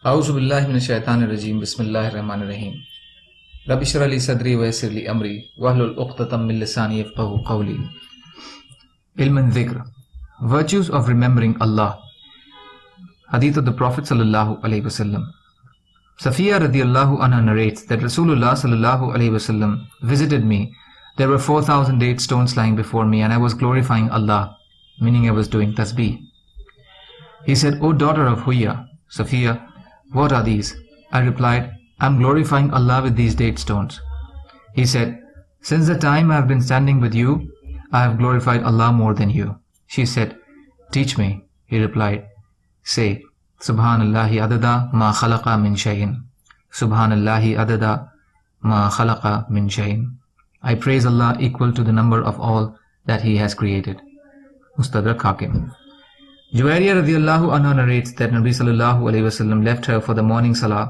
A'udhu billahi minash shaitanir rajim. Bismillahir rahmanir rahim. Rabbi shrah li sadri wa yassir li amri wahlul 'uqdatam min lisani yafqahu qawli. Ilm dhikr. Virtues of remembering Allah. Hadith of the Prophet sallallahu alaihi wasallam. Safiya radiyallahu anha narrates that Rasulullah sallallahu alaihi wasallam visited me. There were 4,000 date stones lying before me, and I was glorifying Allah, meaning I was doing tasbih. He said, "O daughter of Huyya, Safiya, what are these?" I replied, "I am glorifying Allah with these date stones." He said, "Since the time I have been standing with you, I have glorified Allah more than you." She said, "Teach me." He replied, "Say, Subhanallahi adada ma khalaqa min shay'in. Subhanallahi adada ma khalaqa min shay'in. I praise Allah equal to the number of all that He has created." Mustadrak Hakim. Juwairiya radiyallahu anha narrates that Nabi sallallahu alayhi wasallam left her for the morning salah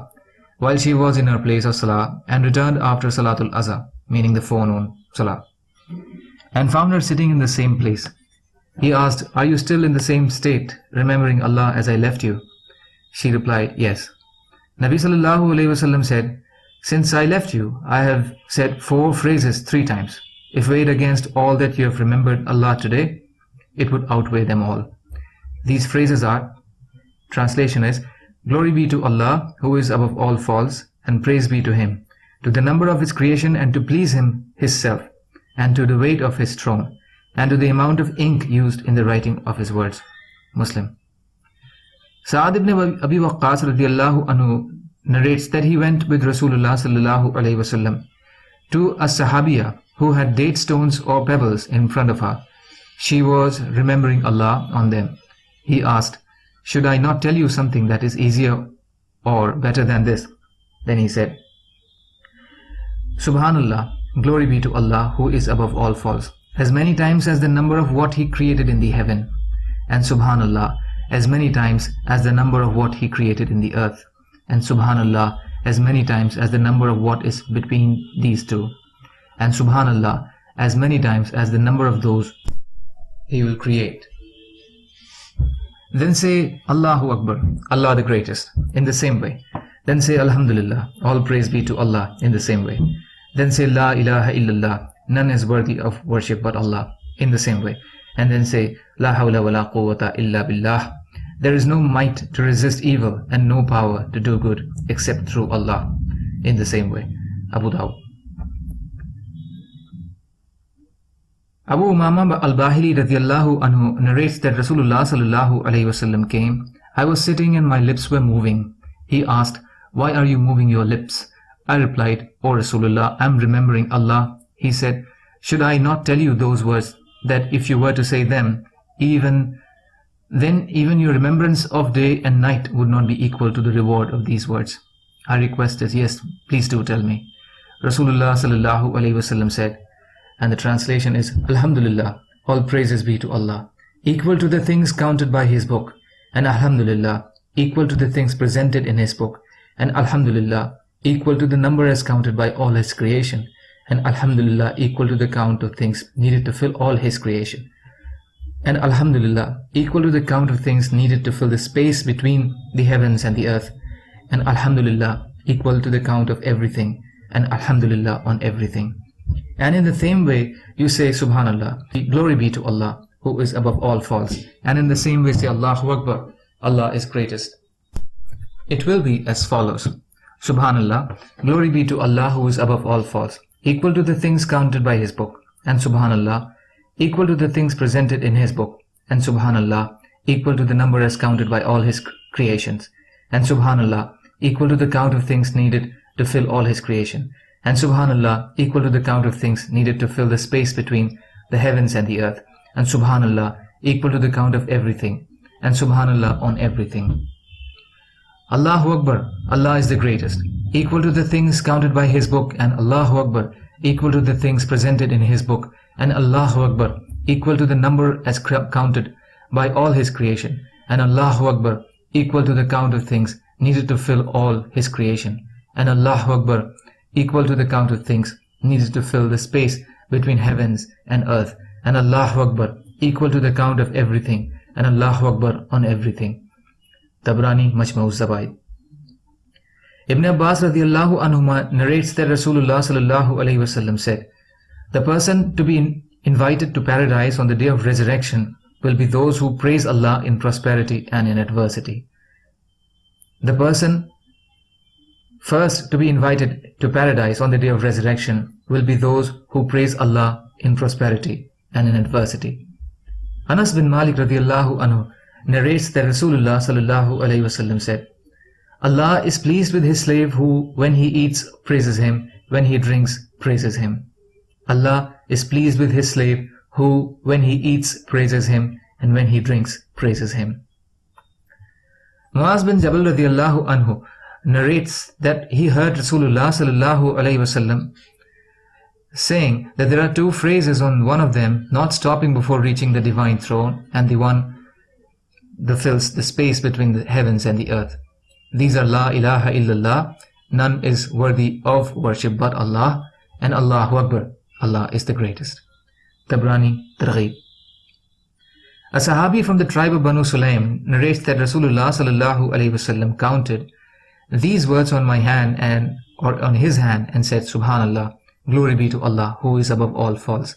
while she was in her place of salah and returned after salatul azha, meaning the forenoon salah, and found her sitting in the same place. He asked, "Are you still in the same state, remembering Allah as I left you?" She replied, "Yes." Nabi sallallahu alayhi wasallam said, "Since I left you, I have said 4 phrases 3 times. If weighed against all that you have remembered Allah today, it would outweigh them all." These phrases are, translation is, "Glory be to Allah, who is above all false, and praise be to Him, to the number of His creation and to please Him Himself, and to the weight of His throne, and to the amount of ink used in the writing of His words." Muslim. Sa'ad ibn Abi Waqqas radiyallahu anhu narrates that he went with Rasulullah sallallahu alayhi wasallam to a Sahabiya who had date stones or pebbles in front of her. She was remembering Allah on them. He asked, "Should I not tell you something that is easier or better than this?" Then he said, "Subhanallah, glory be to Allah who is above all false, as many times as the number of what He created in the heaven, and Subhanallah as many times as the number of what He created in the earth, and Subhanallah as many times as the number of what is between these two, and Subhanallah as many times as the number of those He will create." Then say, "Allahu Akbar, Allah the greatest," in the same way. Then say, "Alhamdulillah, all praise be to Allah," in the same way. Then say, "La ilaha illallah, none is worthy of worship but Allah," in the same way. And then say, "La hawla wa la quwwata illa billah, there is no might to resist evil and no power to do good except through Allah," in the same way. Abu Dawud. Abu Umama al-Bahili radiyallahu anhu narrates that Rasulullah sallallahu alayhi wasallam came. I was sitting and my lips were moving. He asked, "Why are you moving your lips?" I replied, "O Rasulullah, I am remembering Allah." He said, "Should I not tell you those words that if you were to say them, even your remembrance of day and night would not be equal to the reward of these words?" I requested, "Yes, please do tell me." Rasulullah sallallahu alayhi wasallam said, and the translation is, "Alhamdulillah, all praises be to Allah, equal to the things counted by His book, and Alhamdulillah, equal to the things presented in His book, and Alhamdulillah, equal to the number as counted by all His creation, and Alhamdulillah, equal to the count of things needed to fill all His creation, and Alhamdulillah, equal to the count of things needed to fill the space between the heavens and the earth, and Alhamdulillah, equal to the count of everything, and Alhamdulillah on everything." And in the same way, you say, "Subhanallah, glory be to Allah, who is above all false." And in the same way, say, "Allahu Akbar, Allah is greatest." It will be as follows. Subhanallah, glory be to Allah who is above all false, equal to the things counted by His book, and Subhanallah, equal to the things presented in His book, and Subhanallah, equal to the number as counted by all His creations, and Subhanallah, equal to the count of things needed to fill all His creation, and Subhanallah, equal to the count of things needed to fill the space between the heavens and the earth, and Subhanallah, equal to the count of everything, and Subhanallah on everything. Allahu Akbar, Allah is the greatest, equal to the things counted by His book, and Allahu Akbar, equal to the things presented in His book, and Allahu Akbar, equal to the number as counted by all His creation, and Allahu Akbar, equal to the count of things needed to fill all His creation, and Allahu Akbar, equal to the count of things needed to fill the space between heavens and earth, and Allahu Akbar, equal to the count of everything, and Allahu Akbar on everything. Tabrani Majmu' az-Zawaid. Ibn Abbas radiallahu anhuma narrates that Rasulullah sallallahu alayhi wasallam said, "The person to be invited to paradise on the day of resurrection will be those who praise Allah in prosperity and in adversity." The person first to be invited to paradise on the day of resurrection will be those who praise Allah in prosperity and in adversity. Anas bin Malik radiallahu anhu narrates that Rasulullah sallallahu alayhi wasallam said, "Allah is pleased with his slave who, when he eats, praises him, when he drinks, praises him. Allah is pleased with his slave who, when he eats, praises him, and when he drinks, praises him." Muaz bin Jabal radiallahu anhu narrates that he heard Rasulullah sallallahu alayhi wasallam saying that there are two phrases on one of them not stopping before reaching the divine throne, and the one that fills the space between the heavens and the earth. These are La ilaha illallah, none is worthy of worship but Allah, and Allahu Akbar, Allah is the greatest. Tabrani Targhib. A Sahabi from the tribe of Banu Sulaim narrates that Rasulullah sallallahu alayhi wasallam counted these words on my hand or on his hand and said, "Subhanallah, glory be to Allah who is above all false,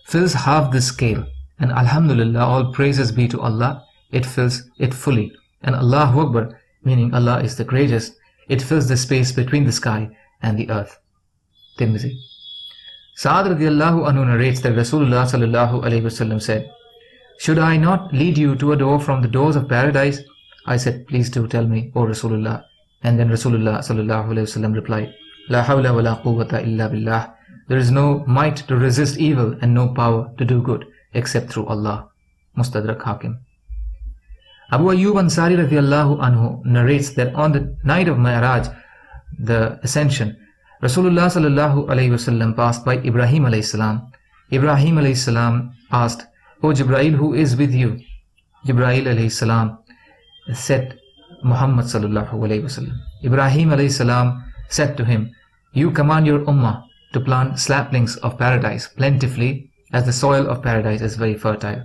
fills half the scale, and Alhamdulillah, all praises be to Allah, it fills it fully, and Allahu Akbar, meaning Allah is the greatest, it fills the space between the sky and the earth." Tirmidhi. Sa'ad radiallahu anhu narrates that Rasulullah sallallahu alayhi wasallam said, "Should I not lead you to a door from the doors of paradise?" I said, "Please do tell me, O Rasulullah." And then Rasulullah sallallahu alayhi wasallam replied, "La hawla wa la quwwata illa billah." There is no might to resist evil and no power to do good except through Allah. Mustadrak Hakim. Abu Ayyub Ansari radiallahu anhu narrates that on the night of Mi'raj, the ascension, Rasulullah sallallahu alayhi wasallam passed by Ibrahim alayhi salam. Ibrahim alayhi salam asked, "O Jibreel, who is with you?" Jibreel alayhi salam said, "Muhammad sallallahu alayhi wasallam." Ibrahim alayhi salam said to him, "You command your ummah to plant saplings of paradise plentifully, as the soil of paradise is very fertile,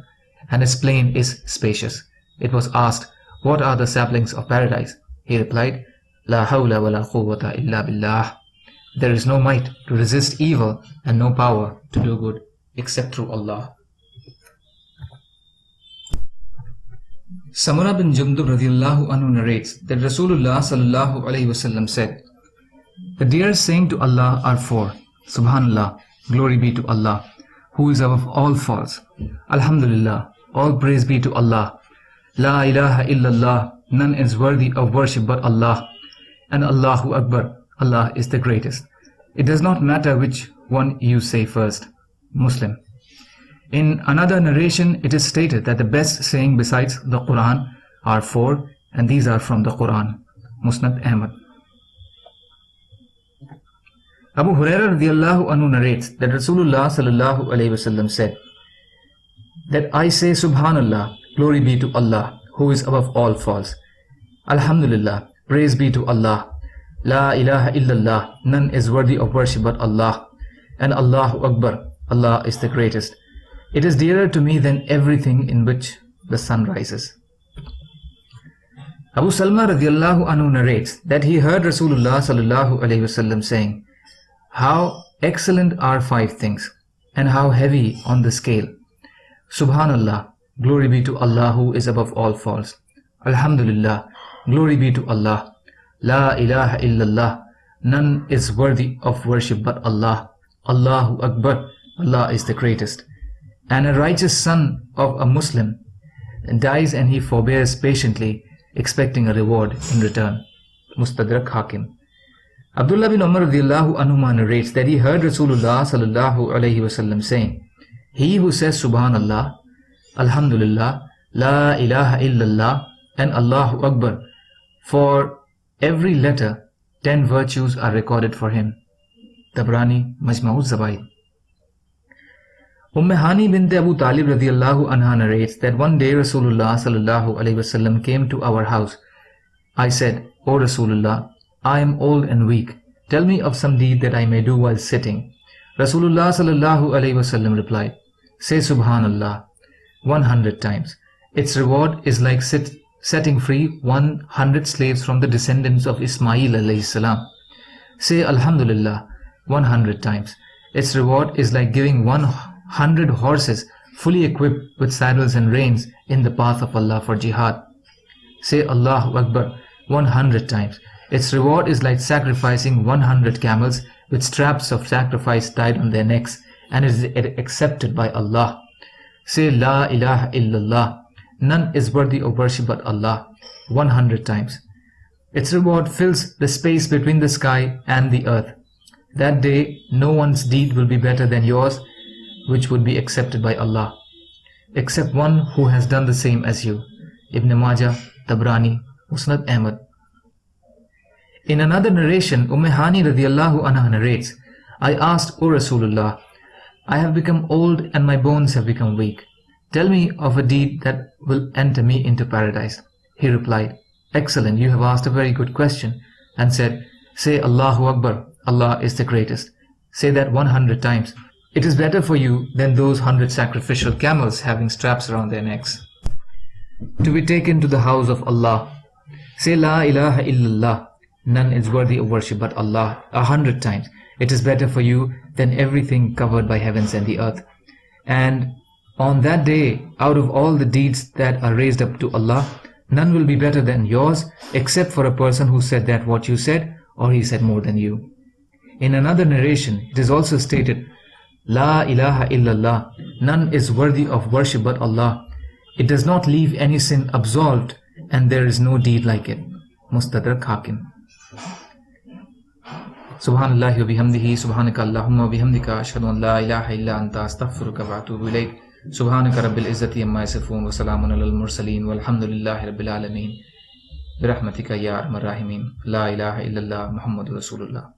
and its plain is spacious." It was asked, "What are the saplings of paradise?" He replied, "La hawla wa la quwwata illa billah." There is no might to resist evil and no power to do good except through Allah. Samura bin Jundub radiallahu anhu narrates that Rasulullah sallallahu alayhi wasallam said, "The dearest saying to Allah are four: Subhanallah, glory be to Allah, who is above all faults. Alhamdulillah, all praise be to Allah. La ilaha illallah, none is worthy of worship but Allah. And Allahu Akbar, Allah is the greatest." It does not matter which one you say first. Muslim. In another narration, it is stated that the best saying besides the Quran are four, and these are from the Quran. Musnad Ahmad. Abu Hurairah radiallahu anhu narrates that Rasulullah sallallahu alayhi wasallam said, that I say Subhanallah, glory be to Allah, who is above all faults. Alhamdulillah, praise be to Allah. La ilaha illallah, none is worthy of worship but Allah. And Allahu Akbar, Allah is the greatest. It is dearer to me than everything in which the sun rises. Abu Salma radiallahu anhu narrates that he heard Rasulullah sallallahu alayhi wasallam saying, "How excellent are five things, and how heavy on the scale. Subhanallah, glory be to Allah who is above all faults. Alhamdulillah, glory be to Allah. La ilaha illallah, none is worthy of worship but Allah. Allahu Akbar, Allah is the greatest. And a righteous son of a Muslim dies and he forbears patiently, expecting a reward in return." Mustadrak Hakim. Abdullah bin Umar radiallahu anhuma narrates that he heard Rasulullah sallallahu alayhi wasallam saying, "He who says Subhanallah, Alhamdulillah, La ilaha illallah, and Allahu Akbar, for every letter 10 virtues are recorded for him." Tabrani Majma'u Zawaid. Hani bint Abu Talib radiallahu anha narrates that one day Rasulullah sallallahu alayhi wasallam came to our house. I said, "O Rasulullah, I am old and weak. Tell me of some deed that I may do while sitting." Rasulullah sallallahu alayhi wasallam replied, "Say Subhanallah 100 times. Its reward is like setting free 100 slaves from the descendants of Ismail alayhi salam. Say Alhamdulillah 100 times. Its reward is like giving 100 horses fully equipped with saddles and reins in the path of Allah for jihad. Say Allahu Akbar 100 times. Its reward is like sacrificing 100 camels with straps of sacrifice tied on their necks, and it is accepted by Allah. Say La ilaha illallah. None is worthy of worship but Allah 100 times. Its reward fills the space between the sky and the earth. That day no one's deed will be better than yours, which would be accepted by Allah, except one who has done the same as you. Ibn Majah, Tabrani, Musnad Ahmad. In another narration, Hani radiallahu anha narrates, I asked, O Rasulullah, I have become old and my bones have become weak. Tell me of a deed that will enter me into paradise. He replied, Excellent, you have asked a very good question, and said, Say Allahu Akbar, Allah is the greatest. Say that 100 times. It is better for you than those 100 sacrificial camels having straps around their necks. To be taken to the house of Allah. Say La ilaha illallah. None is worthy of worship but Allah 100 times. It is better for you than everything covered by heavens and the earth. And on that day, out of all the deeds that are raised up to Allah, none will be better than yours, except for a person who said that what you said, or he said more than you. In another narration, it is also stated, La ilaha illallah. None is worthy of worship but Allah. It does not leave any sin absolved, and there is no deed like it. Mustadrak Hakim. Subhanallahi wa bihamdihi, subhanaka Allahumma wa bihamdika, ashhadu an la ilaha illa anta, astaghfiruka wa atubu ilayk. Subhanaka rabbil izzati amma yasifun, wa salamun alal mursaleen, walhamdulillahi rabbil alameen. Birahmatika ya arhamar rahimin. La ilaha illallah Muhammadur Rasulullah.